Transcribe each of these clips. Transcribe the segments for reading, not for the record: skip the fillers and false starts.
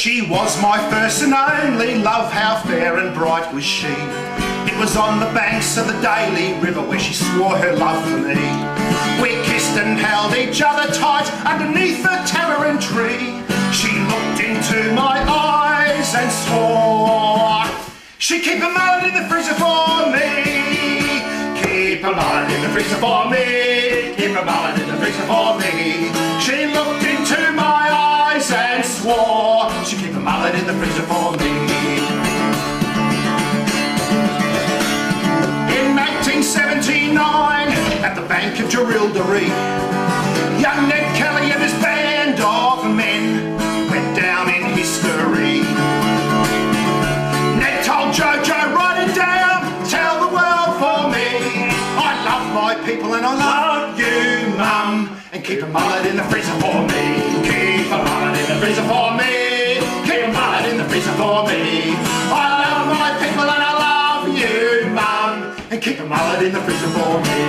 She was my first and only love, how fair and bright was she. It was on the banks of the Daly River where she swore her love for me. We kissed and held each other tight underneath the tamarind tree. She looked into my eyes and swore she'd keep a mullet in the freezer for me. Keep a mullet in the freezer for me. Keep a mullet in the freezer for me. She looked into my eyes and swore she'd keep a mullet in the freezer for me. In 1979, at the bank of Jerilderie, young Ned Kelly and his band of men went down in history. Ned told Jojo, write it down, tell the world for me. I love my people and I love you, Mum, and keep a mullet in the freezer for me. Keep a mullet in the freezer for me. Keep a mullet in the freezer for me. I love my people and I love you, Mum, and keep a mullet in the freezer for me.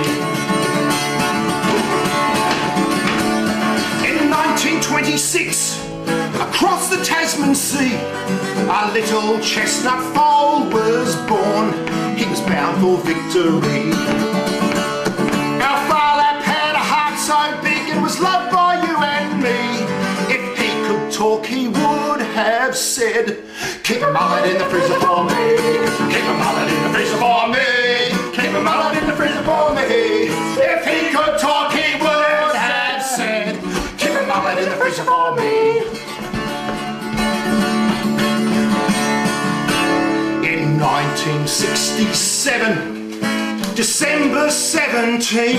In 1926, across the Tasman Sea, a little chestnut foal was born. He was bound for victory. Our Farlap had a heart so big it was loved by you and me. If he could talk he would have said, keep a mullet in the freezer for me. Keep a mullet in the freezer for me. Keep a mullet in the freezer for me. If he could talk he would have said, keep a mullet in the freezer for me. In 1967, December 17,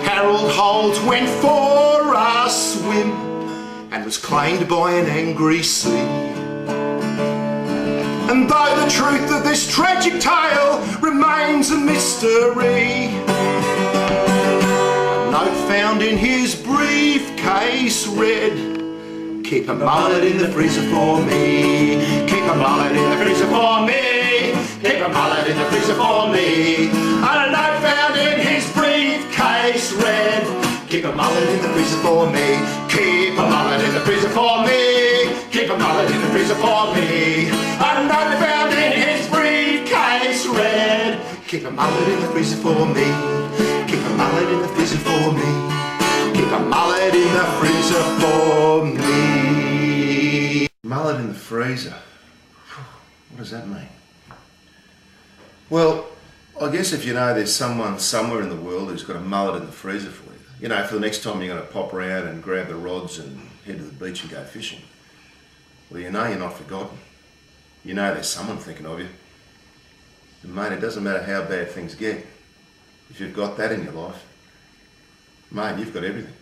Harold Holt went for a swim and was claimed by an angry sea. And though the truth of this tragic tale remains a mystery, a note found in his briefcase read, keep a mullet in the freezer for me. Keep a mullet in the freezer for me. Keep a mullet in the freezer for me. And a note found in his briefcase read, keep a mullet in the freezer for me. Keep a mullet in the freezer for me. Keep a mullet in the freezer for me. And a note found in his briefcase read, keep a mullet in the freezer for me. Keep a mullet in the freezer for me. Keep a mullet in the freezer for me. Mullet in the freezer. What does that mean? Well, I guess if you know there's someone somewhere in the world who's got a mullet in the freezer for you, you know, for the next time you're going to pop around and grab the rods and head to the beach and go fishing, well, you know you're not forgotten. You know there's someone thinking of you. And mate, it doesn't matter how bad things get. If you've got that in your life, mate, you've got everything.